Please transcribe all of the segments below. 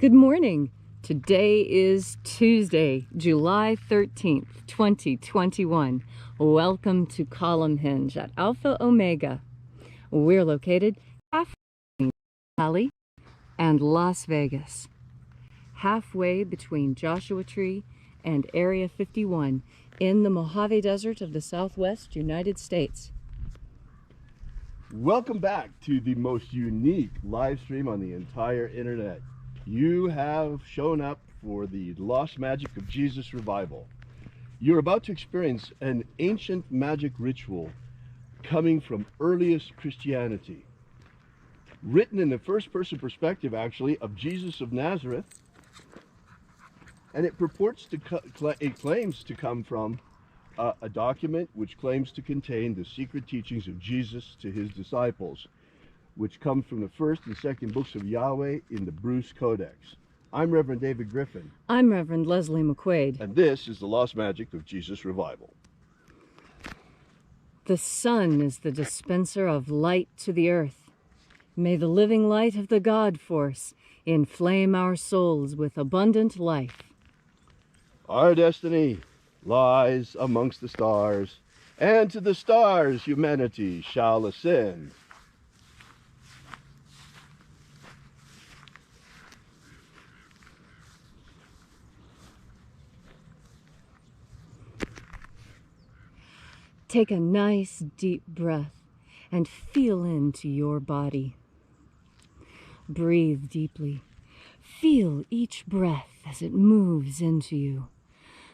Good morning. Today is Tuesday, July 13th, 2021. Welcome to Column Hinge at Alpha Omega. We're located halfway between Valley and Las Vegas, halfway between Joshua Tree and Area 51 in the Mojave Desert of the Southwest United States. Welcome back to the most unique live stream on the entire internet. You have shown up for the Lost Magic of Jesus revival. You're about to experience an ancient magic ritual coming from earliest Christianity, written in the first-person perspective, actually, of Jesus of Nazareth, and it purports to it claims to come from a document which claims to contain the secret teachings of Jesus to his disciples, which comes from the first and second books of Yahweh in the Bruce Codex. I'm Reverend David Griffin. I'm Reverend Leslie McQuaid. And this is the Lost Magic of Jesus revival. The sun is the dispenser of light to the earth. May the living light of the God force inflame our souls with abundant life. Our destiny lies amongst the stars, and to the stars humanity shall ascend. Take a nice deep breath and feel into your body. Breathe deeply. Feel each breath as it moves into you.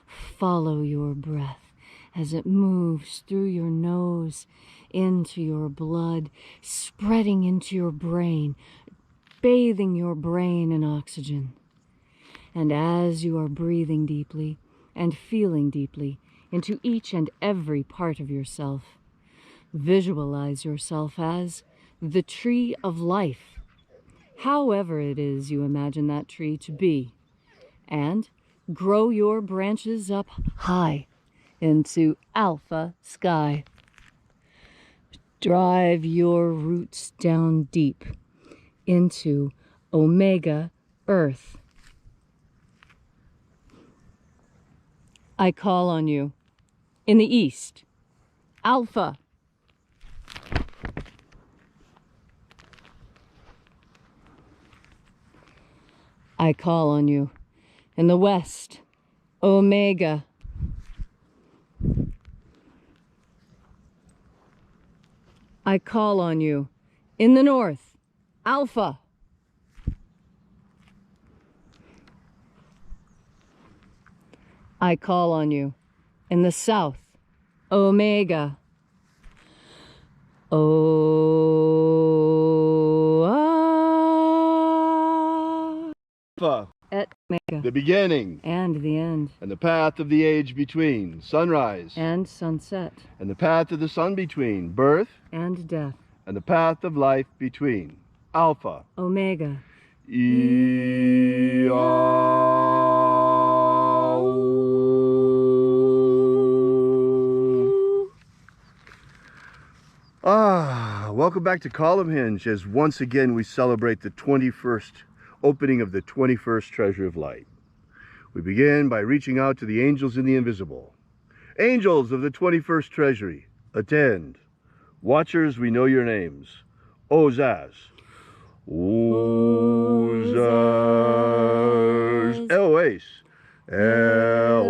Follow your breath as it moves through your nose, into your blood, spreading into your brain, bathing your brain in oxygen. And as you are breathing deeply and feeling deeply into each and every part of yourself, visualize yourself as the tree of life, however it is you imagine that tree to be, and grow your branches up high into alpha sky. Drive your roots down deep into omega earth. I call on you in the east, alpha. I call on you in the west, omega. I call on you in the north, alpha. I call on you in the south, omega. Alpha, Et omega. the beginning And the end. and the path of the age between, sunrise And sunset. and the path of the sun between, birth And death. and the path of life between, alpha. Omega. Welcome back to Column Hinge, as once again we celebrate the 21st opening of the 21st Treasure of Light. We begin by reaching out to the angels in the invisible. Angels of the 21st Treasury, attend. Watchers, we know your names. Ozaz. Ozaz. Elois. Elois.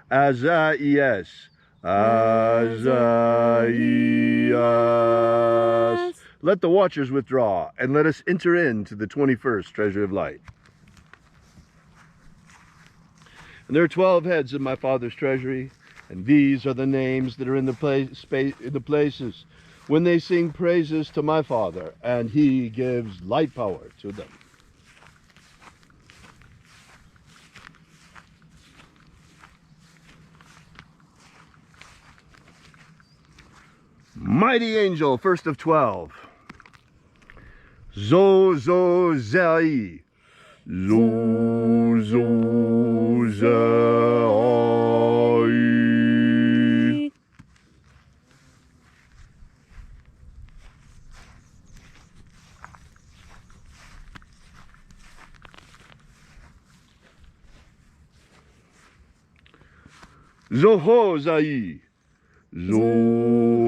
Azaias. Azaias. Let the watchers withdraw, and let us enter into the 21st Treasure of Light. And there are 12 heads in my Father's treasury, and these are the names that are in the places when they sing praises to my Father, and he gives light power to them. Mighty angel, first of 12. Zozai. Zozai. Zohozai. Zohozai.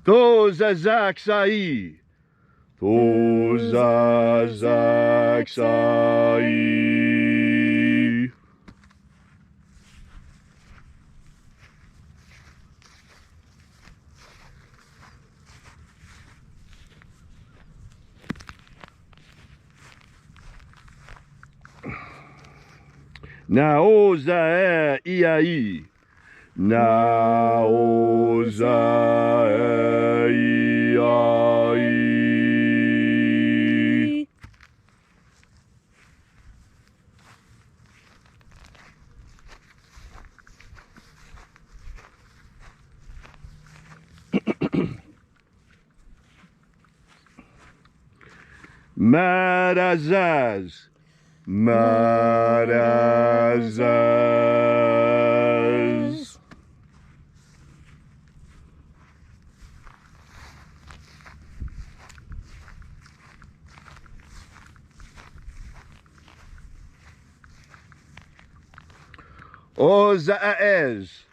Tozazaksai. Tozazaksai. Naoza iai. Naoza iai. Marazaz. Marazaz. Ozaez.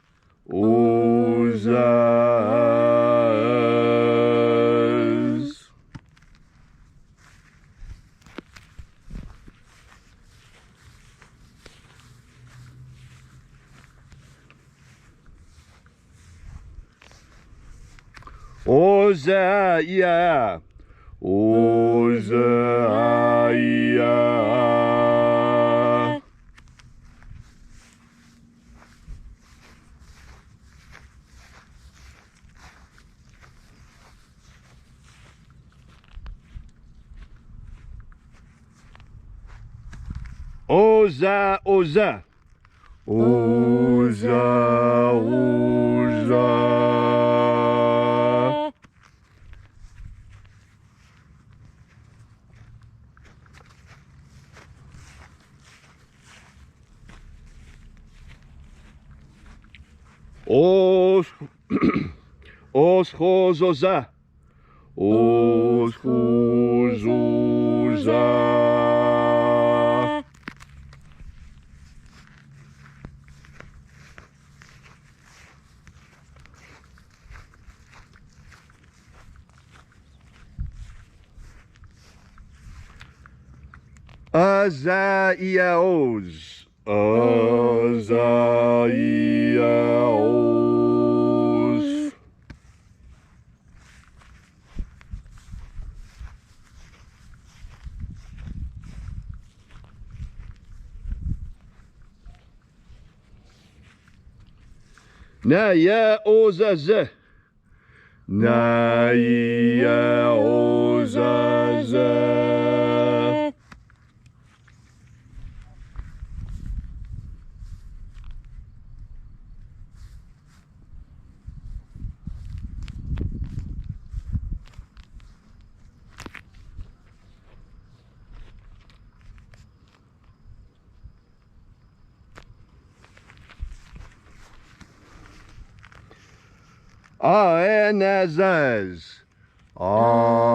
Ozaez. Ozaia. Ozaia. Oza, oza. Oza, oza. Os, oschozoza. Oschozoza. Azaiaos. Azaiaos. Naya ozaze. Naya ozaze. Aenazaz. Aenazaz.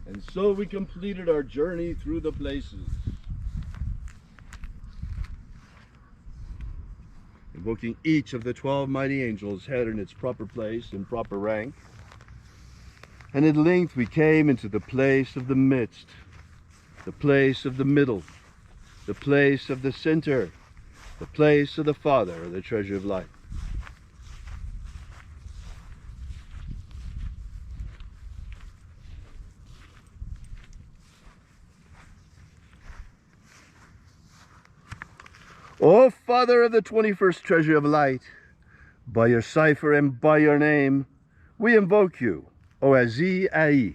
And so we completed our journey through the places, invoking each of the 12 mighty angels head in its proper place and proper rank. And at length we came into the place of the midst, the place of the middle, the place of the center, the place of the Father, the treasure of life. O Father of the 21st treasure of light, by your cipher and by your name, we invoke you, O Azi Ai.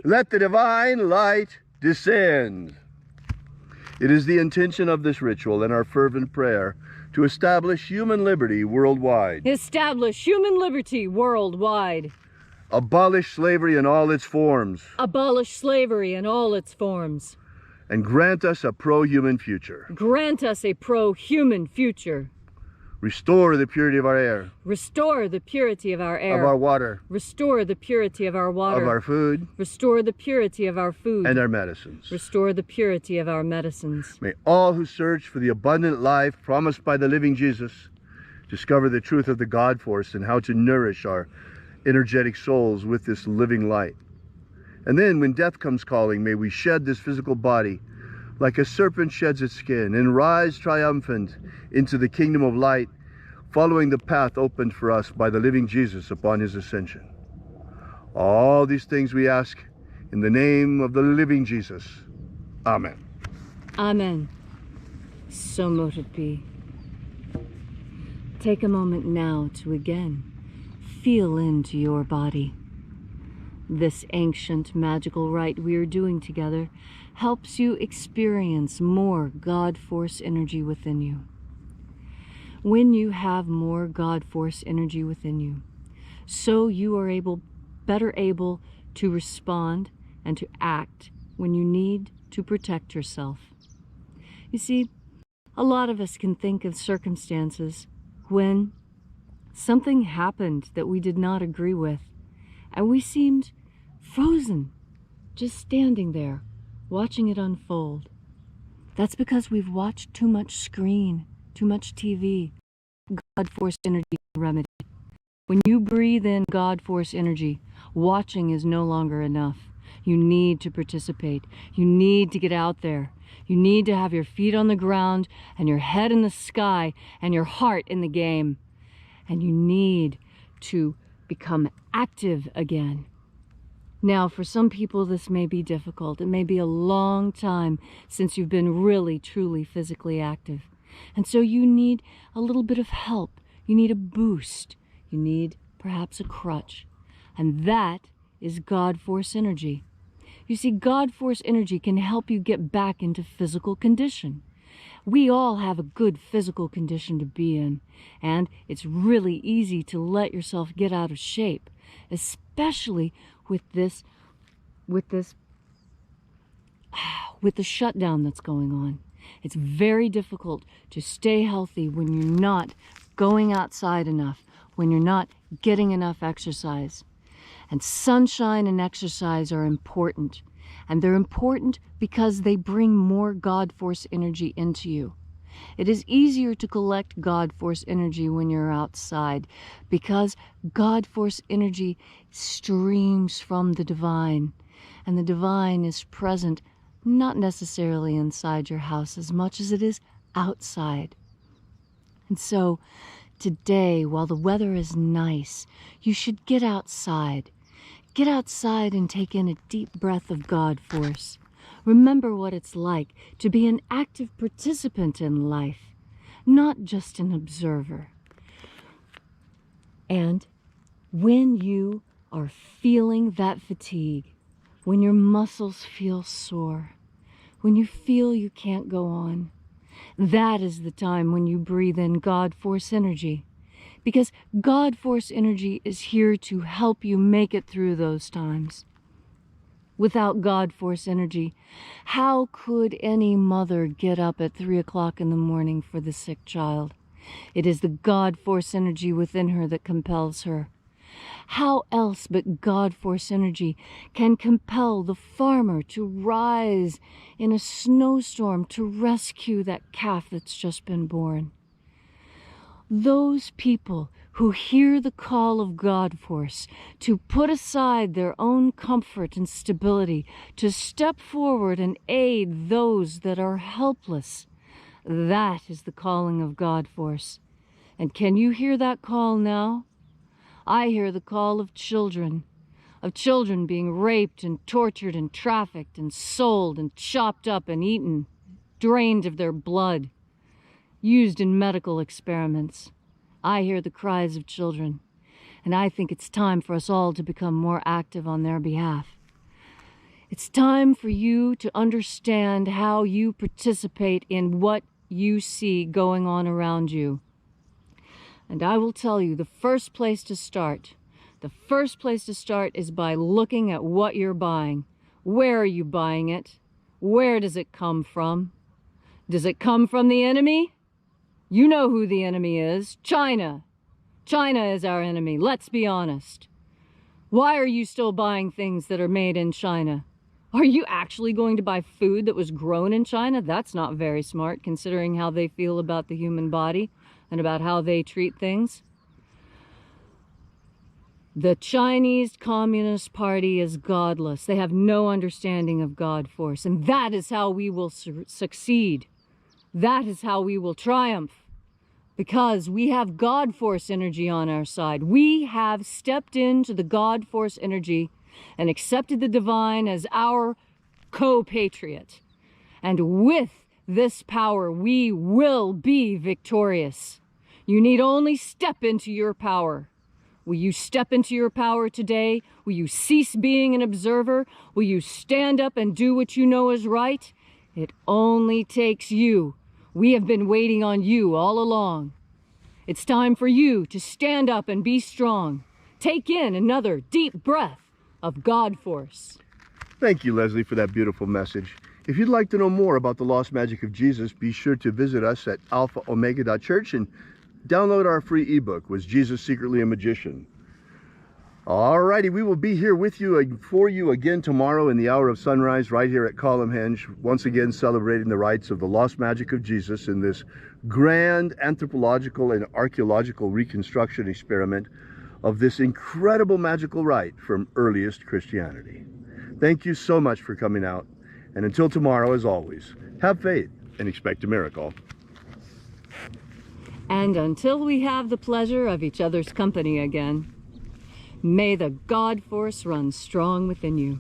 Let the divine light descend. It is the intention of this ritual and our fervent prayer to establish human liberty worldwide. Establish human liberty worldwide. Abolish slavery in all its forms. Abolish slavery in all its forms. And grant us a pro-human future. Grant us a pro-human future. Restore the purity of our air. Restore the purity of our air. Of our water. Restore the purity of our water. Of our food. Restore the purity of our food. And our medicines. Restore the purity of our medicines. May all who search for the abundant life promised by the living Jesus discover the truth of the God force and how to nourish our energetic souls with this living light. And then when death comes calling, may we shed this physical body like a serpent sheds its skin and rise triumphant into the kingdom of light, following the path opened for us by the living Jesus upon his ascension. All these things we ask in the name of the living Jesus. Amen. Amen. So mote it be. Take a moment now to again feel into your body. This ancient magical rite we are doing together helps you experience more God force energy within you. When you have more God force energy within you, so you are better able to respond and to act when you need to protect yourself. You see, a lot of us can think of circumstances when something happened that we did not agree with, and we seemed frozen, just standing there, watching it unfold. That's because we've watched too much screen, too much TV. God force energy remedy. When you breathe in God force energy, watching is no longer enough. You need to participate. You need to get out there. You need to have your feet on the ground and your head in the sky and your heart in the game. And you need to become active again. Now, for some people, this may be difficult. It may be a long time since you've been really, truly physically active. And so you need a little bit of help. You need a boost. You need perhaps a crutch. And that is God force energy. You see, God force energy can help you get back into physical condition. We all have a good physical condition to be in, and it's really easy to let yourself get out of shape, especially with the shutdown that's going on. It's very difficult to stay healthy when you're not going outside enough, when you're not getting enough exercise. And sunshine and exercise are important. And they're important because they bring more God force energy into you. It is easier to collect God force energy when you're outside because God force energy streams from the divine. And the divine is present not necessarily inside your house as much as it is outside. And so today, while the weather is nice, you should get outside. Get outside and take in a deep breath of God force. Remember what it's like to be an active participant in life, not just an observer. And when you are feeling that fatigue, when your muscles feel sore, when you feel you can't go on, that is the time when you breathe in God force energy. Because God force energy is here to help you make it through those times. Without God force energy, how could any mother get up at 3 o'clock in the morning for the sick child? It is the God force energy within her that compels her. How else but God force energy can compel the farmer to rise in a snowstorm to rescue that calf that's just been born? Those people who hear the call of God force to put aside their own comfort and stability, to step forward and aid those that are helpless, that is the calling of God force. And can you hear that call now? I hear the call of children being raped and tortured and trafficked and sold and chopped up and eaten, drained of their blood, used in medical experiments. I hear the cries of children, and I think it's time for us all to become more active on their behalf. It's time for you to understand how you participate in what you see going on around you. And I will tell you, the first place to start is by looking at what you're buying. Where are you buying it? Where does it come from? Does it come from the enemy? You know who the enemy is. China. China is our enemy. Let's be honest. Why are you still buying things that are made in China? Are you actually going to buy food that was grown in China? That's not very smart, considering how they feel about the human body and about how they treat things. The Chinese Communist Party is godless. They have no understanding of God force. And that is how we will succeed. That is how we will triumph. Because we have God force energy on our side. We have stepped into the God force energy and accepted the divine as our co-patriot. And with this power, we will be victorious. You need only step into your power. Will you step into your power today? Will you cease being an observer? Will you stand up and do what you know is right? It only takes you. We have been waiting on you all along. It's time for you to stand up and be strong. Take in another deep breath of God force. Thank you, Leslie, for that beautiful message. If you'd like to know more about the lost magic of Jesus, be sure to visit us at alphaomega.church and download our free ebook, Was Jesus Secretly a Magician? Alrighty, we will be here with you, for you again tomorrow in the hour of sunrise, right here at Columhenge, once again celebrating the rites of the lost magic of Jesus in this grand anthropological and archaeological reconstruction experiment of this incredible magical rite from earliest Christianity. Thank you so much for coming out, and until tomorrow, as always, have faith and expect a miracle. And until we have the pleasure of each other's company again, may the God force run strong within you.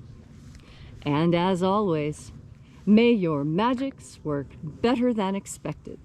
And as always, may your magics work better than expected.